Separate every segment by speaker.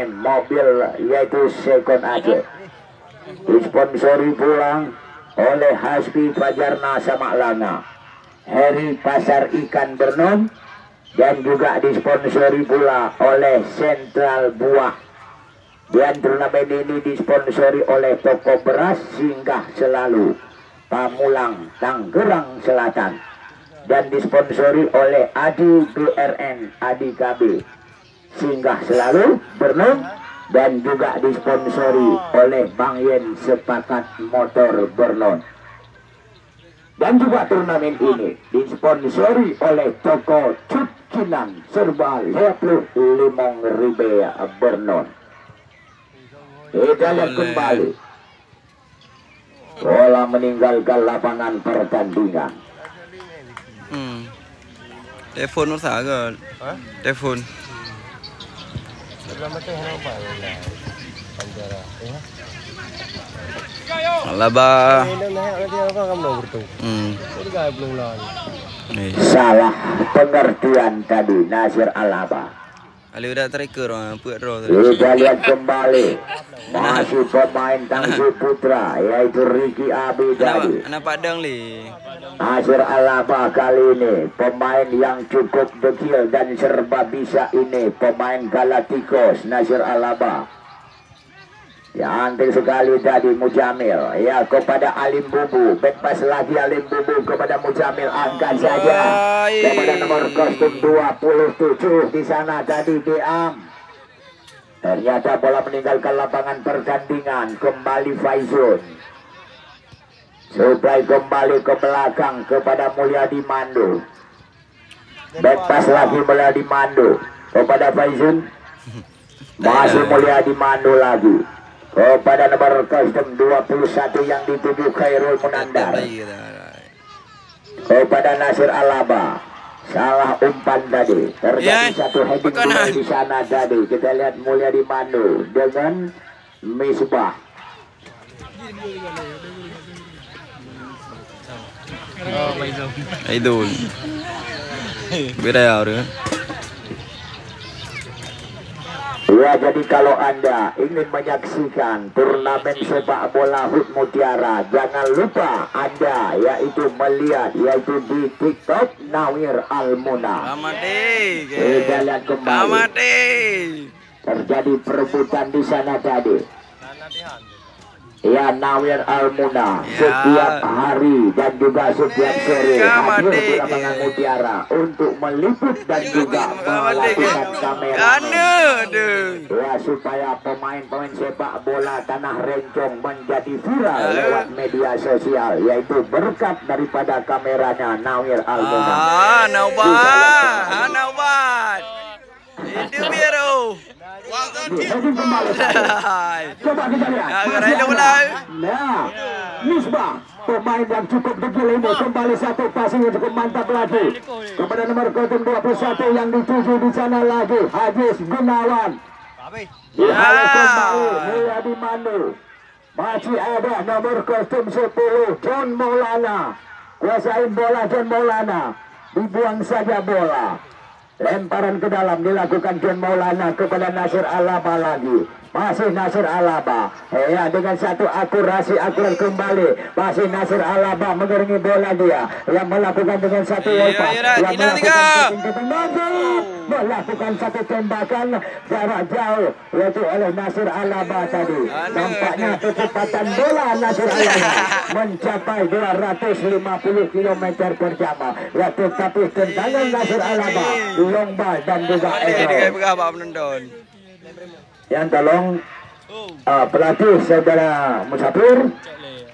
Speaker 1: mobil yaitu Second Aceh. Disponsori pulang oleh Hasbi Fajarna Samaklana, Heri Pasar Ikan Bernon, dan juga disponsori pula oleh Sentral Buah. Dan turnamen ini disponsori oleh Toko Beras Singgah Selalu, Pamulang, Tangerang Selatan, dan disponsori oleh Adi BRN, Adi KB, Singgah Selalu, Bernon, dan juga disponsori oleh Bang Yen Sepakat Motor Bernon. Dan juga turnamen ini disponsori oleh Toko Cut Kinan Serba 55 Ribe Bernon. Kita lihat kembali bola meninggalkan lapangan pertandingan.
Speaker 2: Telepon masa agak. Telepon. Alaba.
Speaker 1: Salah pengertian tadi Nasir Alaba.
Speaker 2: Ali udah teriker
Speaker 1: Kita lihat kembali masih pemain Tangsi Putra yaitu Ricky Abi tadi.
Speaker 2: Anak Padang li.
Speaker 1: Nasir Alaba kali ini pemain yang cukup dekil dan serba bisa ini, pemain Galacticos Nasir Alaba. Cantik sekali tadi Mujamil, ya, kepada Alim Bubu, bebas lagi Alim Bubu kepada Mujamil, angkat saja kepada nomor kostum 27 di sana tadi Diam. Ternyata bola meninggalkan lapangan pertandingan, kembali Faizun. Supply kembali ke belakang kepada Mulyadi Mando. Bebas lagi Mulyadi Mando kepada Faizun. Masih Mulyadi Mando lagi kepada nomor kostum 21 yang dituju Khairul Munandar. Kepada Nasir Alaba. Salah umpan tadi. Terjadi satu heading di sana tadi. Kita lihat Mulyadi Mando dengan Misbah.
Speaker 2: Idol. Beda ya udah.
Speaker 1: Ya, jadi kalau Anda ingin menyaksikan turnamen sepak bola HUT Mutiara, jangan lupa Anda yaitu melihat yaitu di TikTok Nawir Almuna. Kita lihat kembali. Terjadi perebutan di sana tadi. Ya, Nawir Almuna setiap hari dan juga setiap sore hadir di lapangan Mutiara untuk meliput dan juga melakukan kamera. Ya, supaya pemain-pemain sepak bola Tanah Rencong menjadi viral lewat media sosial, yaitu berkat daripada kameranya Nawir Almuna.
Speaker 2: Naubat. Itu biru.
Speaker 1: Coba kita lihat. Nah, Misbah, pemain yang cukup dekil ini, kembali satu passing yang cukup mantap lagi kepada nomor kostum 21 yang dituju di sana lagi Hajiz Gunawan. Dihalau kembali Mulyadi Mando. Masih ada nomor kostum 10 John Maulana. Kuasain bola John Maulana. Dibuang saja bola. Lemparan ke dalam dilakukan John Maulana kepada Nasir Alaba lagi. Masih Nasir Alaba. Ya, dengan satu akurasi akurat kembali. Masih Nasir Alaba mengiringi bola dia. Yang melakukan dengan satu lepas. Melakukan satu tembakan jarak jauh. Yaitu oleh Nasir Alaba tadi. Nampaknya kecepatan bola Nasir Alaba mencapai 250 km per jam. Ya, tetapi tendangan Nasir Alaba long ball dan juga error. Yang tolong pelatih saudara Musafir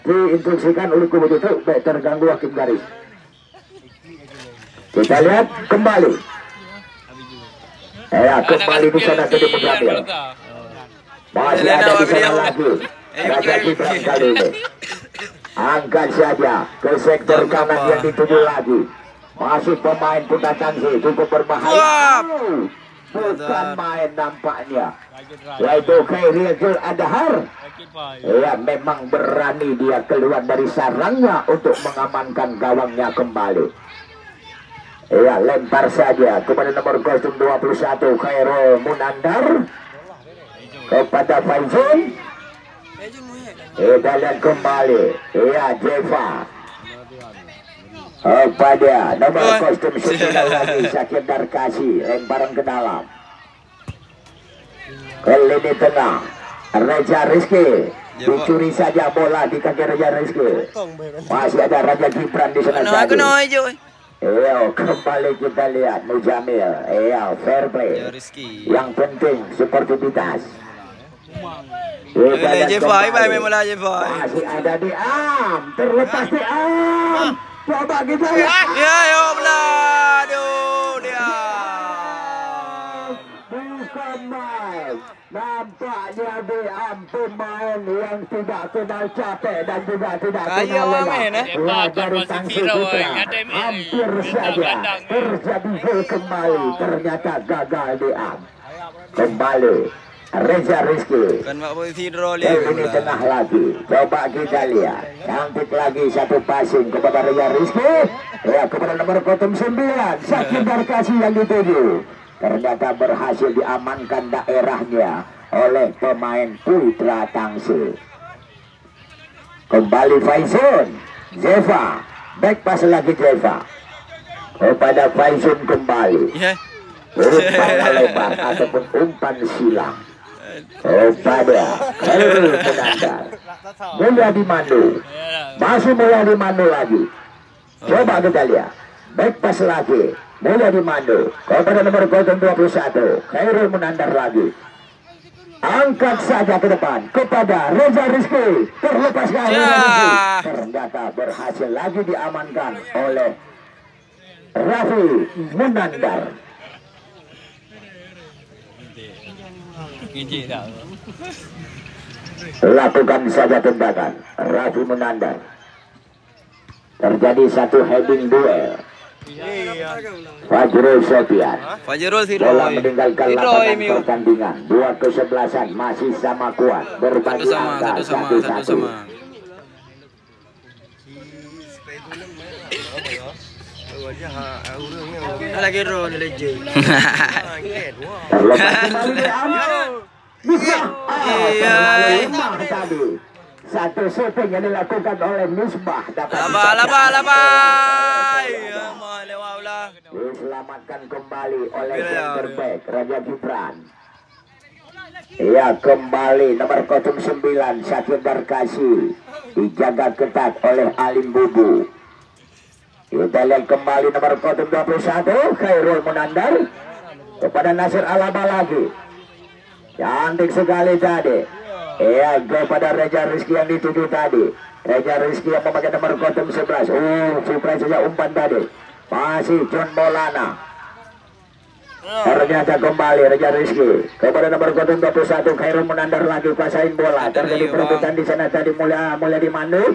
Speaker 1: diinstruksikan oleh kubu itu terganggu hakim garis. Kita lihat kembali. Ya, kembali di sana ke Mujamil. Masih ada di sana lagi. Raja Citra kali ini. Angkat saja ke sektor kanan yang dituju lagi. Masih pemain Putra Tangsi cukup berbahaya. Bukan main nampaknya. Yaitu Khairul Adhar. Ya, memang berani dia keluar dari sarangnya untuk mengamankan gawangnya kembali. Ya, lempar saja kepada nomor kostum 21 Khairul Munandar. kepada Faizul. Kita lihat kembali. Ya, Jeva. Pada nomor kostum 9 lagi Syakir Darkasi, lemparan ke dalam. Ke lini tengah Reza Rizky, dicuri saja bola di kaki Reza Rizky. Masih ada Raja Gibran di sana tadi. Kembali kita lihat Mujamil. Fair play. Yang penting sportivitas. Masih ada di Am, terlepas di Am. Coba kita lihat.
Speaker 2: Ya, ya Allah. Aduh, dia.
Speaker 1: Bukan main. Nampaknya di Am pemain yang tidak kenal capek dan juga tidak kenal lelah. Dari Tangsi Putra hampir saja terjadi gol kembali. Ternyata gagal di Am. Kembali Reza Rizky.
Speaker 2: Kan mak boleh tidur
Speaker 1: Ini tengah lagi. Coba kita lihat. Cantik lagi satu passing kepada Reza Rizky. Ya, kepada nomor 09 Syakir Darkasi yang dituju. Ternyata berhasil diamankan daerahnya oleh pemain Putra Tangsi. Kembali Faizun. Jeva. Back pass lagi Jeva. Kepada Faizun kembali. Umpan lebar ataupun umpan silang. Kepada Khairul Munandar. Mulyadi Mandu. Masih Mulyadi Mandu lagi. Coba kita lihat. Back pass lagi Mulyadi Mandu kepada nomor 21 Khairul Munandar lagi. Angkat saja ke depan kepada Reza Rizky. Terlepas kali ternyata berhasil lagi diamankan oleh Raffi Munandar. Lakukan saja tembakan Raffi Munandar. Terjadi satu heading duel. Fajrul Sofian. Bola meninggalkan lapangan pertandingan. 2 kesebelasan masih sama kuat. Berbagi angka 1-1.
Speaker 2: Lagi roh ni legend.
Speaker 1: Terlepas kembali Misbah tadi. Satu shooting yang dilakukan oleh Misbah dapat diselamatkan kembali oleh center back Raja Gibran. Ya, kembali nomor 09 Syakir Darkasi dijaga ketat oleh Alim Bubu. Kita lihat kembali nomor 21 Khairul Munandar kepada Nasir Alaba lagi. Cantik sekali tadi. Ya, kepada Reza Rizky yang dituju tadi. Reza Rizky yang memakai nomor 11. Surprise saja umpan tadi. Masih John Maulana. Ternyata kembali Reza Rizky kepada nomor 21 Khairul Munandar lagi kuasain bola. Terjadi perebutan di sana tadi mulai dimandu.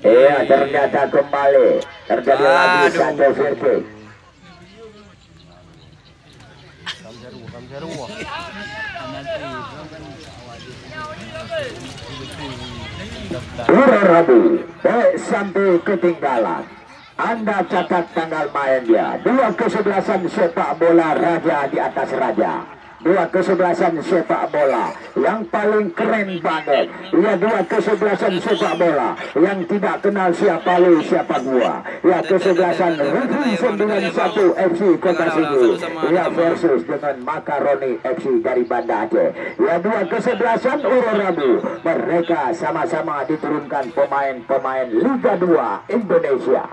Speaker 1: Iya, ternyata kembali terjadi lagi satu free kick. Rabu, sampai ketinggalan. Anda catat tanggal mainnya. 2 kesebelasan sepak bola raja di atas raja. 2 kesebelasan sepak bola yang paling keren banget. Ya, 2 kesebelasan sepak bola yang tidak kenal siapa lu siapa gua. Ya, kesebelasan Rufin 91 FC Kota Sigi. Ya, versus dengan Makaroni FC dari Banda Aceh. Ya, 2 kesebelasan Rabu. Mereka sama-sama diturunkan pemain-pemain Liga 2 Indonesia.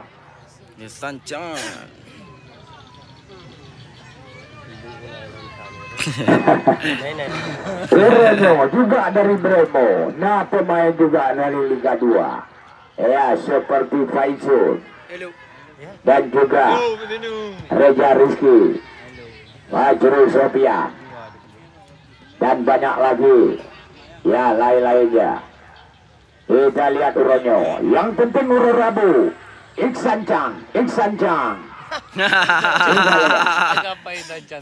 Speaker 2: Sancang.
Speaker 1: Bremo juga dari Bremo. Nah, pemain juga dari Liga 2. Ya, seperti Faizul dan juga Reza Rizky, Fajrul Sofian, dan banyak lagi. Ya, lain-lainnya. Kita lihat uronyo. Yang penting uro Rabu. Iksan Chang.
Speaker 3: Agak pahit aja.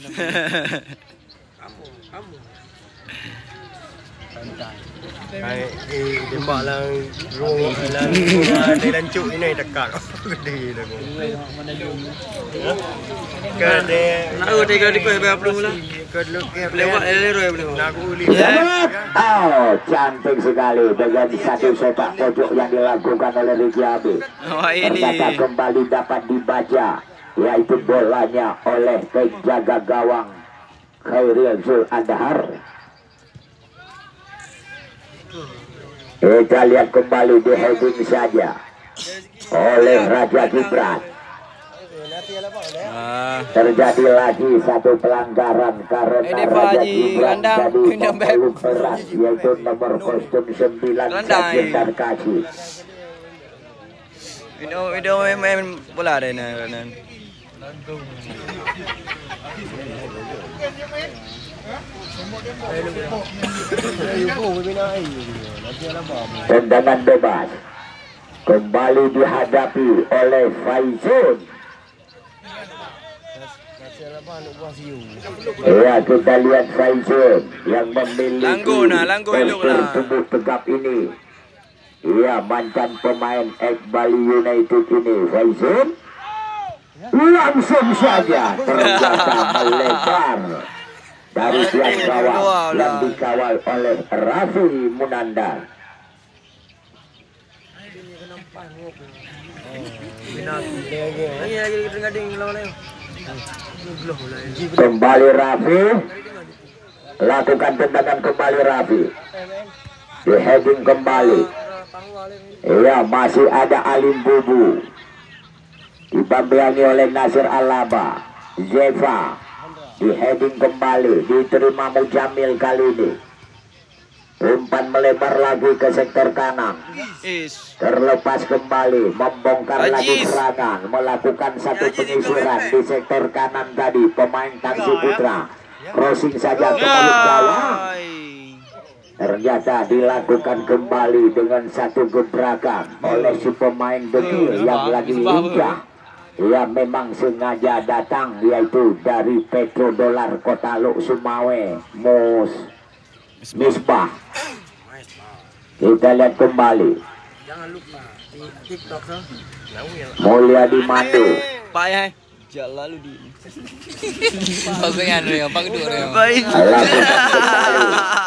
Speaker 3: Tembak lang di lancuk ini dekat. Gede dah. Gede.
Speaker 2: Nak udah kalau di kau belum lah. Lewat lero belum.
Speaker 3: Nak uli.
Speaker 1: Oh, cantik sekali dengan satu sepak pojok yang dilakukan oleh Ricky Abi.
Speaker 2: Wah ini.
Speaker 1: Ternyata kembali dapat dibaca, yaitu bolanya oleh penjaga gawang Khairil Zul Adhar. Kita lihat kembali di heading saja oleh Raja Gibran. Terjadi lagi satu pelanggaran karena Raja Gibran tadi peluk erat, yaitu nomor kostum 9 Sajid dan Kaji.
Speaker 2: Video main bola deh nan.
Speaker 1: Tendangan bebas kembali dihadapi oleh Faizun. Ya, kita lihat Faizun yang memiliki postur tubuh tegap ini. Ya, mantan pemain ex Bali United ini, Faizun langsung saja ternyata melebar dari tiang gawang yang dikawal oleh Raffi Munandar. Kembali Raffi, lakukan tendangan kembali Raffi, di heading kembali. Ya, masih ada Alim Bubu, didampingi oleh Nasir Alaba. Zeva di heading kembali, diterima Mujamil kali ini. Umpan melebar lagi ke sektor kanan, terlepas kembali, membongkar lagi serangan, melakukan satu penyisiran di sektor kanan tadi. Pemain Tangsi Putra crossing saja ke mulut gawang, ternyata dilakukan kembali dengan satu gebrakan oleh si pemain dekil yang lagi lincah. Ya, memang sengaja datang, yaitu dari Petrodolar Kota Luk Sumawe, Misbah. Kita lihat kembali.
Speaker 3: Jangan lupa di TikTok tuh.
Speaker 1: Mulia di Mandu.
Speaker 2: Pak ya. Jangan lalu di.
Speaker 4: Bagian dia, pak kedua dia.
Speaker 2: Baik.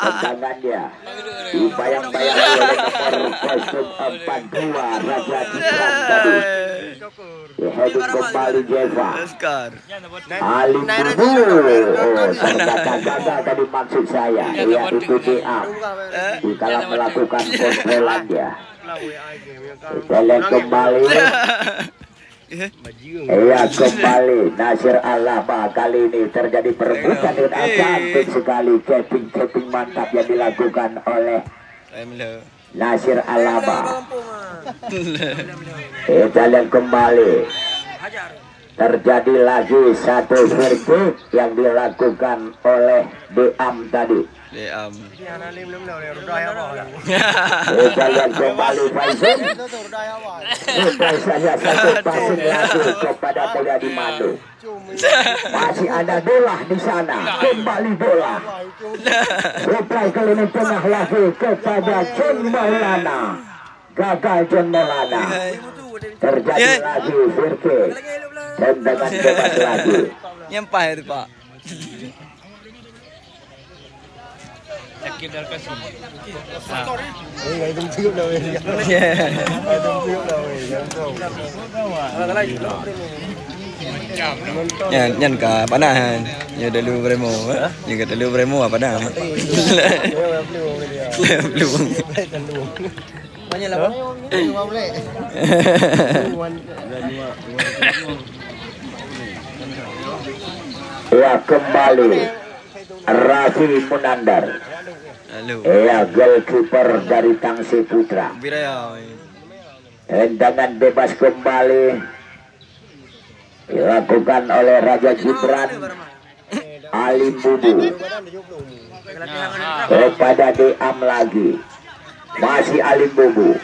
Speaker 1: Tendangannya dibayang-bayang oleh nomor kostum 42 Raja Gibran tadi. Heading kembali Jeva. Ali Bubu. Oh, ternyata gagal tadi maksud saya. Ya, itu DA. Dikala melakukan kontrolan dia. Kita lihat kembali. Iya, kembali Nasir Alaba. Kali ini terjadi perebutan dengan cantik sekali. Capping mantap yang dilakukan oleh Nasir Alaba. Kita lihat kembali. Terjadi lagi satu free kick yang dilakukan oleh Deam tadi.
Speaker 2: Deam.
Speaker 1: Kita lihat kembali Faizun. Supaya saja satu passing lagi kepada Mulia di Mandu. Masih ada bola di sana. Kembali bola. Supply ke lini tengah lagi kepada John Maulana. Gagal John Maulana. Terjadi lagi free kick. Tendangan bebas lagi.
Speaker 2: Nyempah itu Pak. Nyan ka panahan. Nya dulu Bremo, nya ka dulu Bremo apa dah. Belum. Banyak lah.
Speaker 1: Ya, kembali Raffi Munandar. Ya, goalkeeper dari Tangsi Putra. Tendangan bebas kembali dilakukan oleh Raja Gibran. Ali Bubu kepada Deam lagi. Masih Ali Bubu.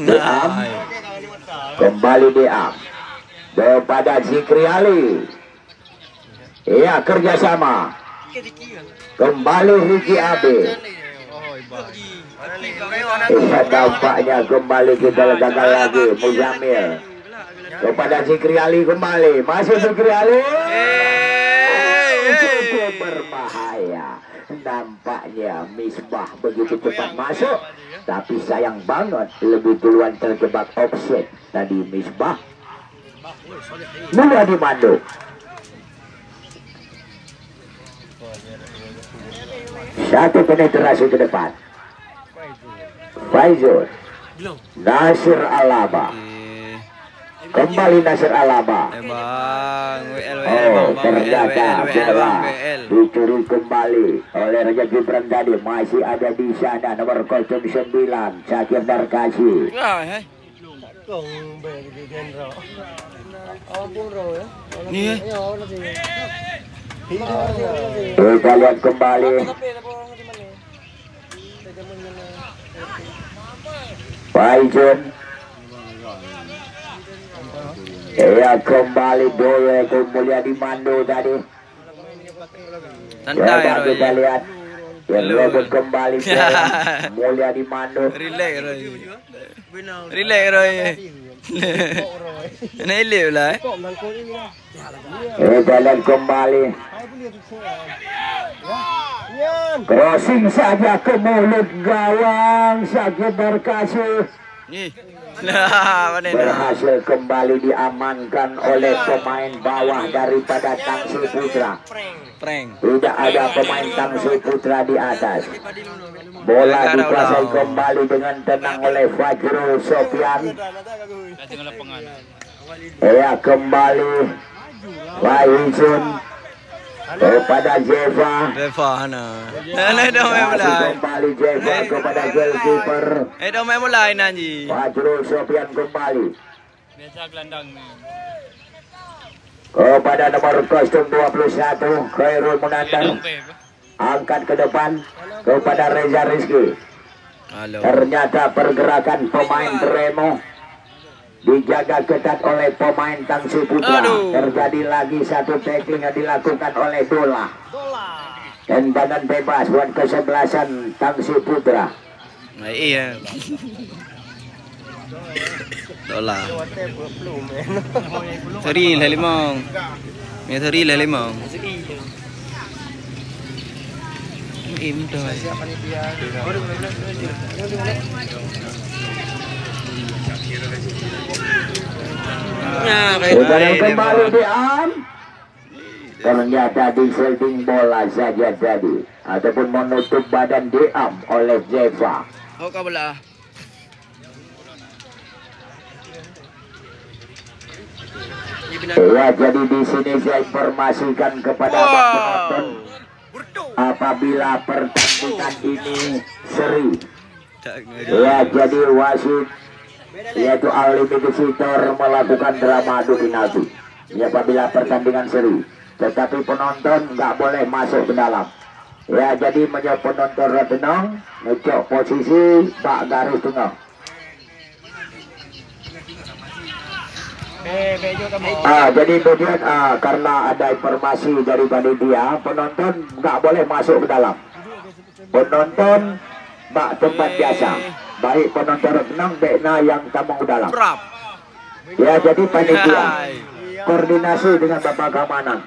Speaker 1: Deam kembali Deam kepada Zikri Ali. Ya, kerjasama. Kembali Ricky Abe. Dampaknya kembali kita gagal lagi. Muzamil kepada Zikri Ali kembali. Masih Zikri Ali. Cukup berbahaya. Nampaknya Misbah begitu cepat masuk, tapi sayang banget lebih duluan terjebak offset tadi Misbah. Mulia Dimando. Satu penetrasi ke depan. Faizul. Nasir Alaba. Kembali Nasir Alaba.
Speaker 2: Bang,
Speaker 1: Ternyata bola dicuri kembali oleh Raja Gibran tadi. Masih ada di sana nomor 09 Syakir Darkasi.
Speaker 2: Nih.
Speaker 1: Kita lihat kembali. Faizul. Ya kembali boleh Mulia Dimando tadi.
Speaker 2: Santai
Speaker 1: Coba
Speaker 2: Roy.
Speaker 1: kita lihat. Rebut kembali Mulia Dimando.
Speaker 2: Relax Roy. Relax Roy. Ini elok lah.
Speaker 1: Kita lihat kembali. Crossing saja ke mulut gawang Syakir Darkasi.
Speaker 2: Nih. Lah, mana dah?
Speaker 1: Berhasil kembali diamankan oleh pemain bawah daripada Tangsi Putra.
Speaker 2: Prank.
Speaker 1: Tidak ada pemain Tangsi Putra di atas. Bola dikuasai kembali dengan tenang oleh Fajrul Sofian. Ya kembali Faizun kepada Jeva.
Speaker 2: Befana. Nah, dah main bola.
Speaker 1: Kembali Jeva kepada goalkeeper.
Speaker 2: Dah main bola nanti.
Speaker 1: Fajrul Sofian kembali
Speaker 2: Biasa gelandang ni.
Speaker 1: kepada nomor 021 Khairul Munandar. Angkat ke depan kepada Reza Rizky.
Speaker 2: Halo.
Speaker 1: Ternyata pergerakan pemain Remo dijaga ketat oleh pemain Tangsi Putra.
Speaker 2: Aduh.
Speaker 1: Terjadi lagi satu tackling yang dilakukan oleh Dola. Dan badan bebas buat kesebelasan Tangsi Putra.
Speaker 2: Nah, iya. Dolar. Sorry lah limang. Ya sorry lah limang. Im dah.
Speaker 1: Sudah kembali di Am. Ternyata diselting bola saja tadi ataupun menutup badan diam oleh Jeva.
Speaker 2: Oh kau bola.
Speaker 1: Ya, jadi di sini saya informasikan kepada abang penonton apabila pertandingan ini seri. Ya, jadi wasit yaitu Al-Limiti Sitor melakukan drama adu penalti. Ya, apabila pertandingan seri, tetapi penonton nggak boleh masuk ke dalam. Ya, jadi menjadi penonton tenang, ngecok posisi tak garis tengah. Jadi kemudian karena ada informasi dari panitia, penonton nggak boleh masuk ke dalam. Penonton bak tempat biasa. Baik penonton renang, bekna yang tamu ke dalam. Ya, jadi panitia koordinasi dengan bapak keamanan,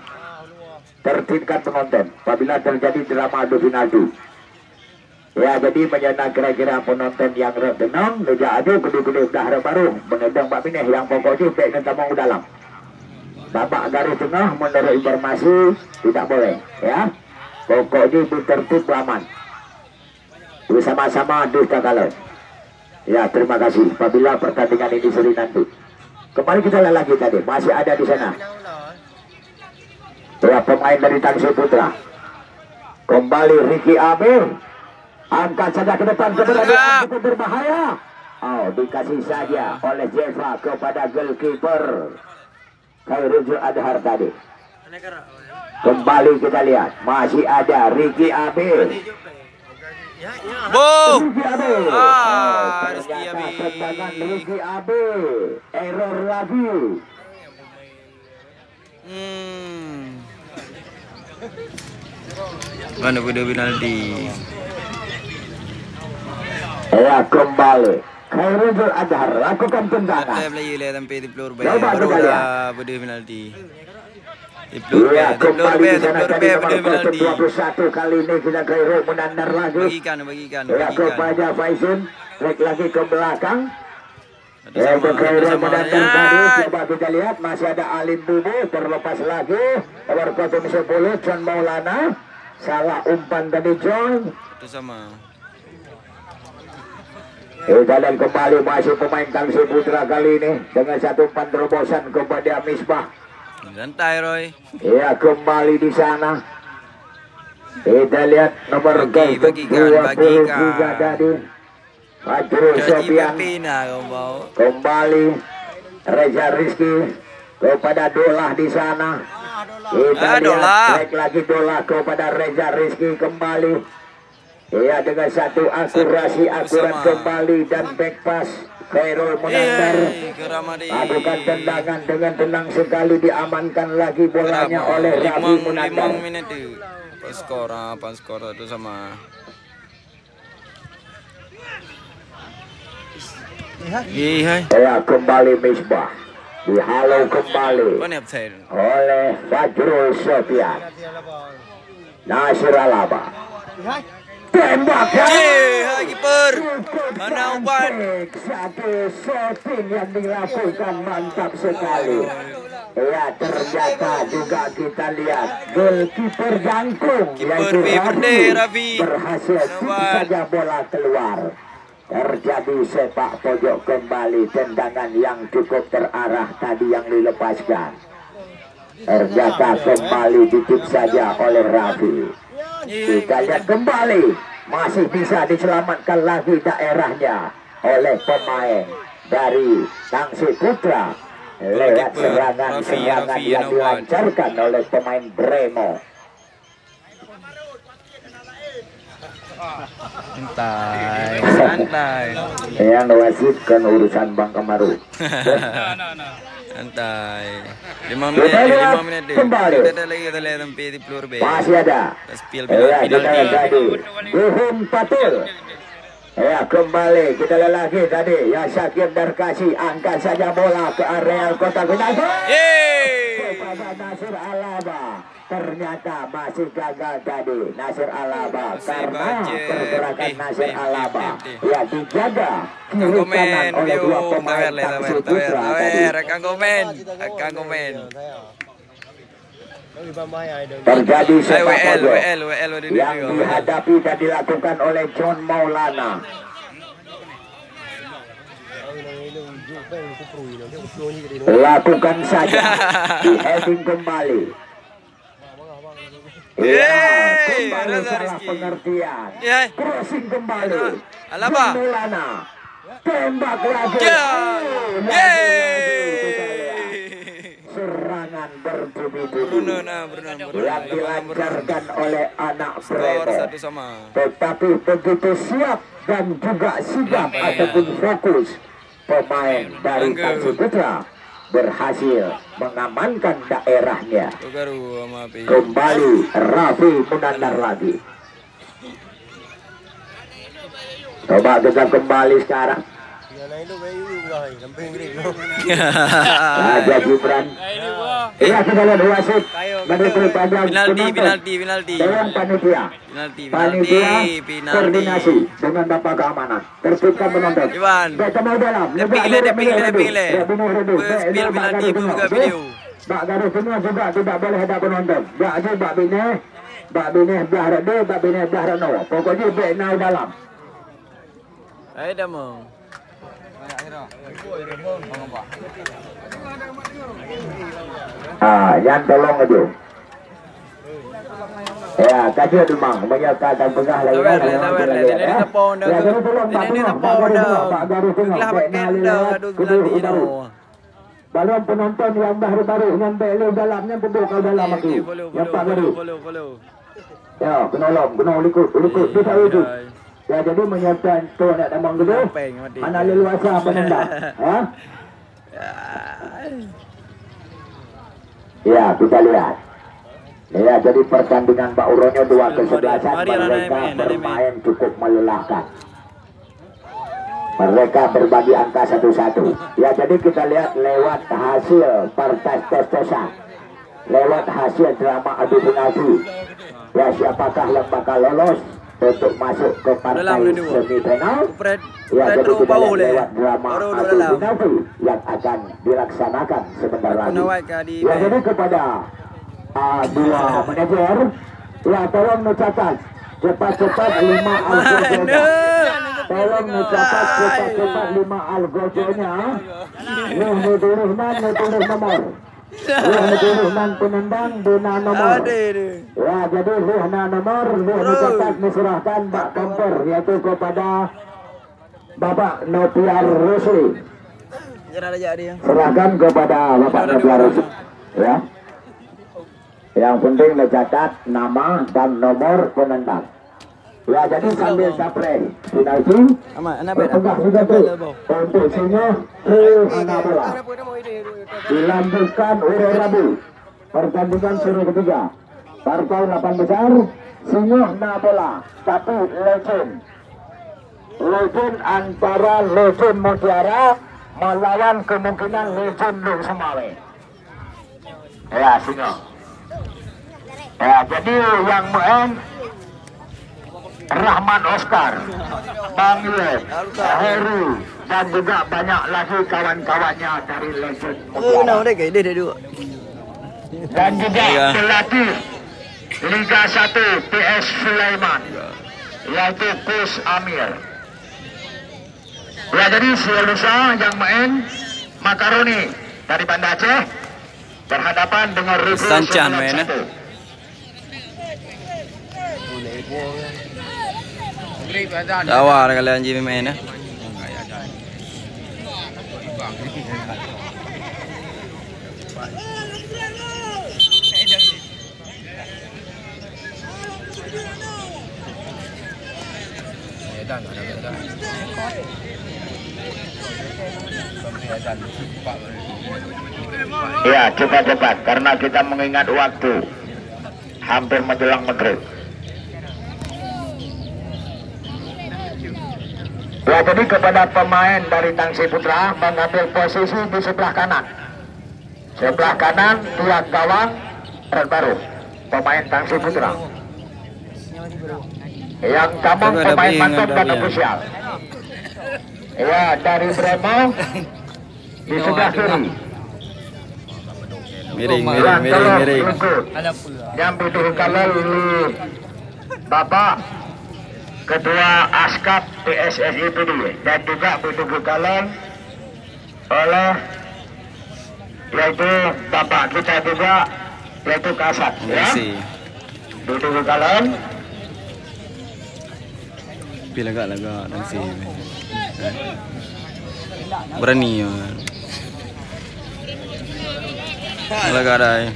Speaker 1: tertibkan penonton apabila terjadi drama adu penalti. Ya, jadi menyenang kira-kira penonton yang renang, meja adu kedua-kedua dah baru menendang Pak Mineh yang pokoknya bekna tamu ke dalam. Bapak garis tengah menurut informasi tidak boleh, ya. Pokoknya tertib aman. Bersama-sama dusta kalau. Ya, terima kasih. Apabila pertandingan ini seri nanti. Kembali kita lihat lagi tadi, masih ada di sana. Ya, pemain dari Tangsi Putra. Kembali Ricky Amir. Angkat saja ke depan kepada dia, berbahaya. Oh, dikasih saja oleh Jeva kepada goalkeeper Khairul Adhar tadi. Kembali kita lihat, masih ada Ricky Amir.
Speaker 2: Boom.
Speaker 1: Ricky Abe.
Speaker 2: Rizky Abe.
Speaker 1: Tendangan Ricky Abe. Error lagi.
Speaker 2: Mana video penalti?
Speaker 1: Ya kembali. Khairul Adhar lakukan tendangan.
Speaker 2: Saya play le sampai di floor bay.
Speaker 1: Coba
Speaker 2: Baru
Speaker 1: kita lihat.
Speaker 2: dah video penalti. Di floor bay,
Speaker 1: Ya
Speaker 2: di floor
Speaker 1: kembali
Speaker 2: bay,
Speaker 1: di
Speaker 2: di
Speaker 1: sana
Speaker 2: floor
Speaker 1: tadi
Speaker 2: bay
Speaker 1: nomor
Speaker 2: video penalti.
Speaker 1: 21 kali ini kita Khairul menandar lagi.
Speaker 2: Bagikan.
Speaker 1: Ya kepada Faizun. Trek lagi ke belakang.
Speaker 2: Satu
Speaker 1: Ya
Speaker 2: sama,
Speaker 1: itu Khairul
Speaker 2: satu sama.
Speaker 1: menandar
Speaker 2: Ya.
Speaker 1: tadi. Coba kita lihat masih ada Alim Bubu terlepas lagi. Nomor 10 John Maulana. Salah umpan tadi John.
Speaker 2: Satu sama.
Speaker 1: Dan kembali masih pemain Tangsi Putra kali ini dengan satu umpan terobosan kepada Misbah.
Speaker 2: Santai Roy.
Speaker 1: Ya kembali di sana. Kita lihat nomor
Speaker 2: Bagikan.
Speaker 1: 23 tadi. Fajrul
Speaker 2: Jadi
Speaker 1: Sofian
Speaker 2: pina kau mau.
Speaker 1: kembali. Reza Rizky kepada Dolah di sana. Kita lihat
Speaker 2: Dolah.
Speaker 1: baik lagi Dolah kepada Reza Rizky kembali. Ya dengan satu akurasi akurat
Speaker 2: sama.
Speaker 1: kembali dan back pass Khairul menandar.
Speaker 2: Keramadi.
Speaker 1: Lakukan tendangan dengan tenang sekali diamankan lagi bolanya oleh Rabi Munandar.
Speaker 2: 5 menit tu. Pas skor satu sama. Hai.
Speaker 1: Ya kembali Misbah dihalau kembali
Speaker 2: Mana offside?
Speaker 1: oleh Fajrul Sofian. Nasir Alaba tembak
Speaker 2: Hai kiper. Mana umpan?
Speaker 1: satu shooting yang dilakukan mantap sekali. Ya ternyata juga kita lihat goalkeeper jangkung
Speaker 2: Kiper
Speaker 1: yaitu
Speaker 2: Berde, Rafi.
Speaker 1: berhasil saja bola keluar. Terjadi sepak pojok kembali, tendangan yang cukup terarah tadi yang dilepaskan. Ternyata kembali dikit saja oleh Rafi. Kita lihat kembali masih bisa diselamatkan lagi daerahnya oleh pemain dari Tangsi Putra lewat serangan-serangan yang dilancarkan oleh pemain Bremo.
Speaker 2: Santai.
Speaker 1: Yang wasitkan urusan Bang Kamaru.
Speaker 2: Santai. 5
Speaker 1: Kita
Speaker 2: menit,
Speaker 1: lihat
Speaker 2: 5 menit.
Speaker 1: kembali.
Speaker 2: Kita lagi sampai di floor bay.
Speaker 1: Masih ada.
Speaker 2: Spill
Speaker 1: Ya, kita
Speaker 2: penalti.
Speaker 1: tadi Guhum Patul. Ya kembali kita lihat lagi tadi ya Syakir Darkasi angkat saja bola ke area kotak penalti. Kepada Nasir Alaba. Ternyata masih gagal tadi Nasir Alaba karena pergerakan Nasir Alaba ya dijaga kiri kanan oleh dua pemain Tangsi Putra tadi.
Speaker 2: Rekan komen.
Speaker 1: Terjadi sepak pojok
Speaker 2: WL
Speaker 1: yang dihadapi dan dilakukan oleh John Maulana. Lakukan saja di heading kembali. Kembali salah pengertian. Crossing kembali.
Speaker 2: Alaba.
Speaker 1: John Maulana tembak lagi. Serangan bertubi-tubi yang dilancarkan oleh anak Bremo.
Speaker 2: Satu sama.
Speaker 1: Tetapi begitu siap dan juga sigap ataupun fokus pemain dari Tangsi Putra berhasil mengamankan daerahnya. Kembali Rafi menandar lagi. Coba kita kembali sekarang. Raja Gibran. Iya kita lihat wasit menentukan panjang
Speaker 2: Penalti.
Speaker 1: Dewan panitia. Panitia koordinasi dengan Bapak Keamanan. Tertibkan penonton.
Speaker 2: Iwan.
Speaker 1: Baca mau dalam.
Speaker 2: Pilih. Penalti buka video.
Speaker 1: Bak garis semua juga tidak boleh ada penonton. Bak je bak bine belah rede, bak bine belah reno. Pokoknya baik now dalam.
Speaker 2: Ayo dah mau.
Speaker 1: Jangan tolong aja. Ya, tadi ada mang menyatakan pegah lagi. Ya, jadi tolong Pak balon penonton yang baru-baru yang belu dalamnya berbuka dalam lagi. Yang Pak baru. Ya, kena ikut bisa itu. Ya, jadi menyiapkan tu nak damang dulu. Mana leluasa penendang. Ya, kita lihat. Ya, jadi pertandingan Mbak Uronyo 2-11
Speaker 2: Mari,
Speaker 1: mereka
Speaker 2: Nana,
Speaker 1: bermain cukup melelahkan. Mereka berbagi angka 1-1. Ya, jadi kita lihat lewat hasil partai tos-tosan, lewat hasil drama adu penalti. Ya, siapakah yang bakal lolos untuk masuk ke partai semifinal? Ya, jadi kita lihat lewat drama adu penalti yang akan dilaksanakan sebentar lagi. Ya, jadi kepada dua manajer, ya tolong mencatat cepat-cepat 5 algojonya. Tolong mencatat cepat-cepat 5 algojonya. Nuturunan nomor. Nuturunan penendang dina nomor. Ya, jadi ruhna nomor mencatat diserahkan Mbak Komper, yaitu kepada Bapak Nopiar Rusli. Serahkan kepada Bapak Nopiar Rusli. Ya. Yang penting mencatat nama dan nomor penendang. Ya, jadi sambil capres penalti berpegang juga tuh untuk sinyo anak bola. Dilanjutkan oleh Rabu pertandingan seri ketiga partai 8 besar sinyo anak bola, tapi legend antara legend Mutiara melawan kemungkinan legend Luk Semawe. Ya, sinyo. Ya, jadi yang main Rahman Oscar, Bang Yus, Heru, dan juga banyak lagi kawan-kawannya dari legend Mutiara. Dan juga pelatih Liga 1 PS Sulaiman, yaitu Kus Amir. Ya, jadi Lusa yang main Makaroni dari Banda Aceh berhadapan dengan Ribu
Speaker 2: Sanchan main. Tawar kalian Jimmy main ya.
Speaker 1: Ya, cepat-cepat karena kita mengingat waktu hampir menjelang maghrib. Ya, jadi kepada pemain dari Tangsi Putra mengambil posisi di sebelah kanan. Sebelah kanan tiang gawang baru pemain Tangsi Putra. Yang kamu pemain mantap dan ofisial. Ya, dari Bremo di sebelah kiri.
Speaker 2: Miring.
Speaker 1: Yang butuh kalau Bapak Ketua Askap PSSI PD dan juga butuh bukalan oleh yaitu Bapak kita juga yaitu Kasat ya. Butuh bukalan
Speaker 2: Tapi lagak nasi. Berani ya. Lagak ada.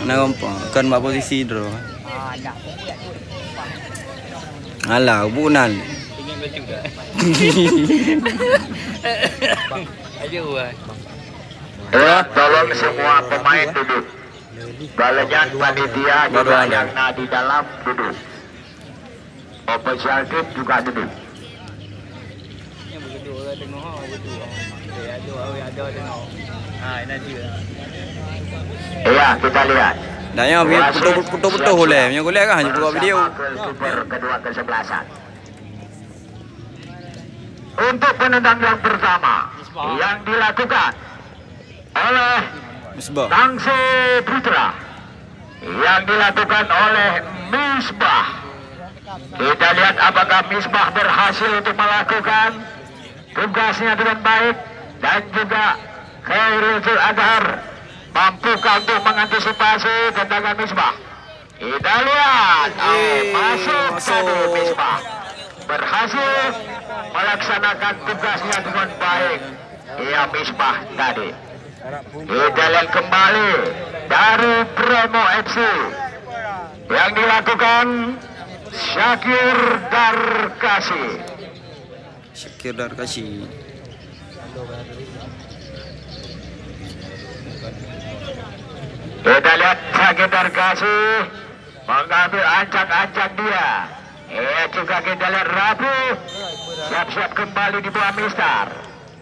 Speaker 2: Nampak kan mak posisi draw. Alah, bunan.
Speaker 1: Ya, tolong semua pemain duduk. Balajan panitia juga yang di dalam duduk. Official team juga duduk. Iya, kita lihat.
Speaker 2: Dah yang putus boleh. Yang boleh kan hanya buat video.
Speaker 1: Kedua kesebelasan. Untuk penendang yang pertama yang dilakukan oleh Tangsi Putra, yang dilakukan oleh Misbah. Kita lihat apakah Misbah berhasil untuk melakukan tugasnya dengan baik dan juga Khairul Adhar mampukah untuk mengantisipasi tendangan Misbah. Kita lihat masuk tadi Misbah berhasil melaksanakan tugasnya dengan baik. Ia Misbah tadi. Kita lihat kembali dari Bremo FC yang dilakukan Syakir Darkasi. Kita lihat Sagedar Kasih mengambil ancang-ancang dia. Juga kita lihat Rabu siap-siap kembali di bawah Mister.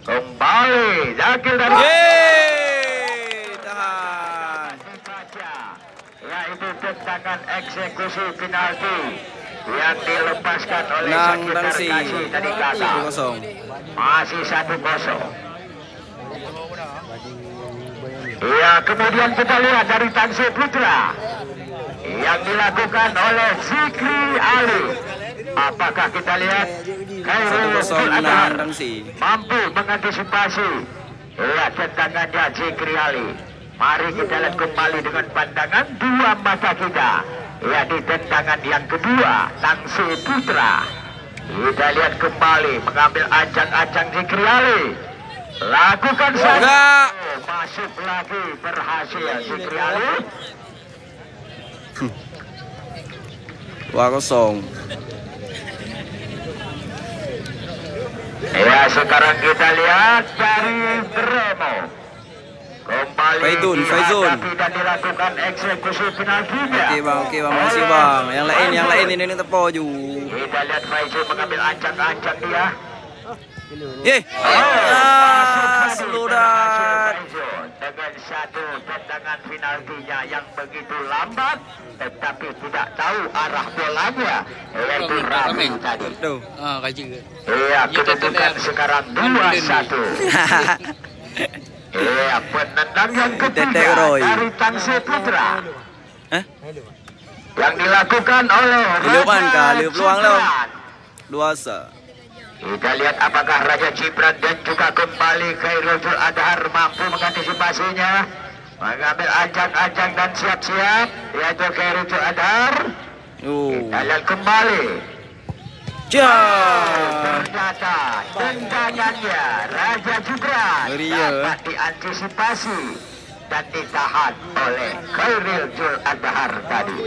Speaker 1: Kembali Zakil dari
Speaker 2: tahan.
Speaker 1: Yaitu tendangan eksekusi penalti yang dilepaskan oleh
Speaker 2: Nang
Speaker 1: Sagedar
Speaker 2: Tangsi.
Speaker 1: Kasih tadi kata.
Speaker 2: 1-0.
Speaker 1: Masih 1-0. Ya, kemudian kita lihat dari Tangsi Putra yang dilakukan oleh Zikri Ali. Apakah kita lihat Khairul
Speaker 2: 1-0
Speaker 1: Adhar
Speaker 2: Nang Tangsi.
Speaker 1: mampu mengantisipasi tendangannya Zikri Ali. Mari kita lihat kembali dengan pandangan dua mata kita. Ya, di tendangan yang kedua Tangsi Putra. Kita lihat kembali mengambil ancang-ancang Zikri Ali. Lakukan saja. Masuk lagi berhasil Zikri Ali.
Speaker 2: 2-0.
Speaker 1: Ya, sekarang kita lihat dari Bremo. Kembali
Speaker 2: Faizun.
Speaker 1: dan dilakukan eksekusi penaltinya.
Speaker 2: Oke bang, masih bang. Yang lain ini tepo ju.
Speaker 1: Kita lihat Faizun mengambil ancang-ancang dia.
Speaker 2: Seludat.
Speaker 1: Dengan satu tendangan penaltinya yang begitu lambat, tetapi tidak tahu arah bolanya. Yaitu Rabi tadi.
Speaker 2: Tuh.
Speaker 1: Iya, kedudukan sekarang 2-1. Iya, penendang yang ketiga dari Tangsi Putra.
Speaker 2: Hah?
Speaker 1: Yang dilakukan oleh
Speaker 2: Liupan
Speaker 1: Raja
Speaker 2: kah? Liup peluang lo.
Speaker 1: Cipran.
Speaker 2: 2-1.
Speaker 1: Kita lihat apakah Raja Cipran dan juga kembali Khairul Adhar mampu mengantisipasinya. Mengambil ancang-ancang dan siap-siap. Yaitu Khairul Adhar. Kita lihat kembali. Ternyata tendangannya Raja Cipran dapat diantisipasi dan ditahan oleh Khairul Adhar tadi.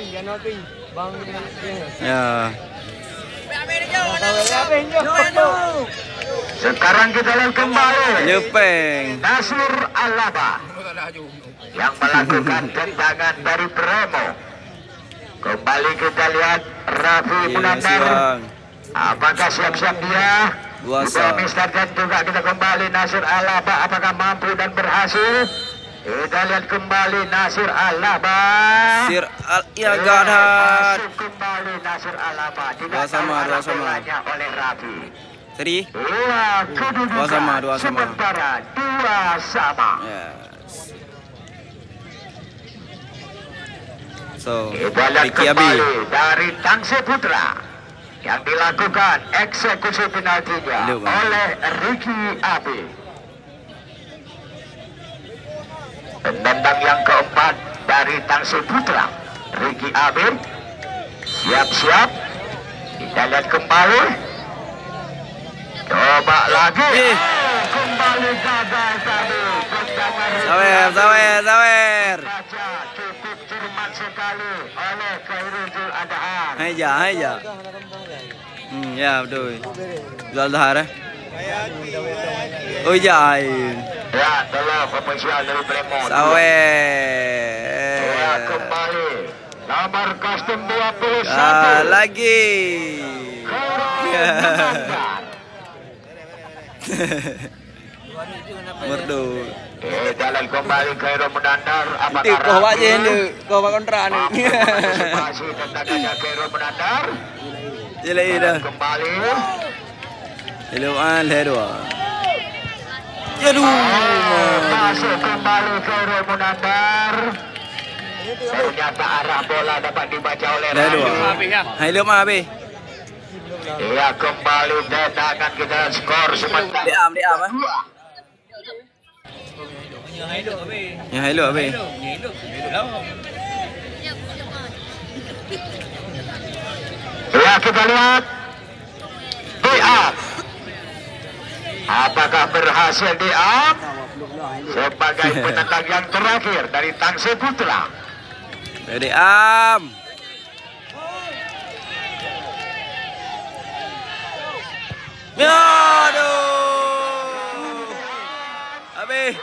Speaker 2: Ya.
Speaker 1: Sekarang kita lihat kembali
Speaker 2: Lepeng.
Speaker 1: Nasir Alaba yang melakukan tendangan dari Bremo. Kembali kita lihat Raffi Munandar. Apakah siap-siap dia? Juga Mister dan juga kita kembali Nasir Alaba. Apakah mampu dan berhasil? Kita lihat kembali Nasir Alaba.
Speaker 2: Ya gadat.
Speaker 1: Masuk kembali Nasir Alaba.
Speaker 2: Dua sama.
Speaker 1: Oleh Raffi.
Speaker 2: Seri.
Speaker 1: Iya, kedudukan
Speaker 2: 2-2 sama.
Speaker 1: sementara 2-2.
Speaker 2: Yes. So,
Speaker 1: Kita lihat
Speaker 2: Ricky Abi.
Speaker 1: kembali dari Tangsi Putra yang dilakukan eksekusi penaltinya oleh Ricky Abi. Penendang yang keempat dari Tangsi Putra, Ricky Abi. Siap-siap. Kita lihat kembali. Coba lagi. Kembali gagal tadi.
Speaker 2: Sawer.
Speaker 1: Cukup cermat sekali oleh Khairul Adhar.
Speaker 2: Haja. Ya betul. Jual Adhar. Oh jain.
Speaker 1: Ya, telah ofisial dari Bremo.
Speaker 2: Sawer.
Speaker 1: Ya, kembali. Nomor kostum 21.
Speaker 2: Lagi. Merdu.
Speaker 1: Jalan kembali Khairul Munandar.
Speaker 2: Itu kau baca ni, kau baca kontra ni.
Speaker 1: Masih tendangannya Khairul Munandar.
Speaker 2: Jadi dah.
Speaker 1: Kembali.
Speaker 2: Eluan dua. Aduh.
Speaker 1: Masuk kembali Khairul Munandar. Ternyata arah bola dapat dibaca oleh Rabi.
Speaker 2: Hai lu mah be.
Speaker 1: Iya, kembali tendangan kita skor sementara.
Speaker 2: Diam ah. Ya hai lu be.
Speaker 1: Ya, kita lihat. Diam. Apakah berhasil diam? Sebagai penendang yang terakhir dari Tangsi Putra.
Speaker 2: Dari Am. Aduh. Abi.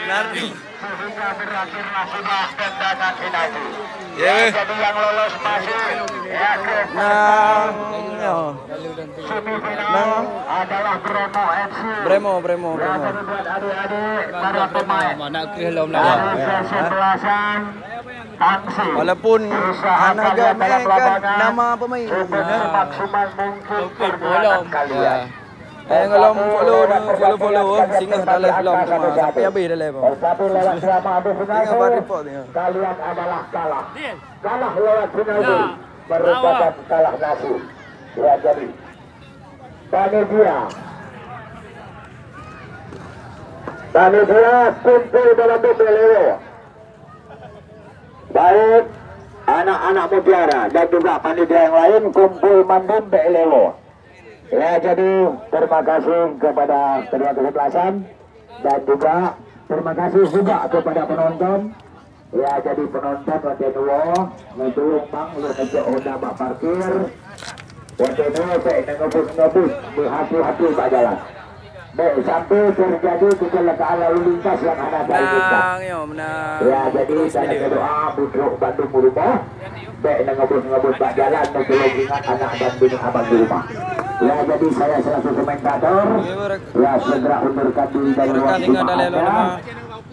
Speaker 2: Lari.
Speaker 1: sehingga berakhirlah sudah tendangan penalti.
Speaker 2: Ya.
Speaker 1: Jadi yang lolos masuk ya ke
Speaker 2: Nang.
Speaker 1: semifinal adalah Bremo FC. Ya, jadi buat adik-adik para pemain dari kesebelasan Tangsel.
Speaker 2: Walaupun anak
Speaker 1: dalam lapangan
Speaker 2: nama pemain.
Speaker 1: maksimal mungkin perjuangan kalian.
Speaker 2: Kalau follow singgah dalam film semua sampai habis dalam.
Speaker 1: Tapi lewat drama adu final
Speaker 2: Tengah report tengah.
Speaker 1: kalian adalah kalah. Kalah lewat final itu merupakan kalah nasib. Ya jadi Panitia kumpul dalam Belewo. Baik anak-anak Mutiara dan juga panitia yang lain kumpul mandum Belewo. Ya jadi terima kasih kepada kedua kesebelasan dan juga terima kasih juga kepada penonton. Ya jadi penonton waktu dua ngedulung bang lu ngejek Honda bak parkir. Waktu dua saya ngebus di hati-hati pak jalan. Baik sampai terjadi kecelakaan lalu lintas yang ada dari kita. Ya jadi saya doa budruk Bandung berubah. Baik ngebus pak jalan ngedulung ingat anak dan bini abang di rumah. Ya jadi saya selaku komentator ya segera undurkan diri dari ruang Anda.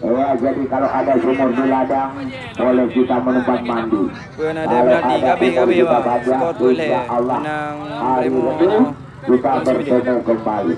Speaker 1: Ya jadi kalau ada sumur di ladang boleh kita menumpang mandi. Kalau ada sumur kita baca insya Allah hari ini kita bertemu kembali.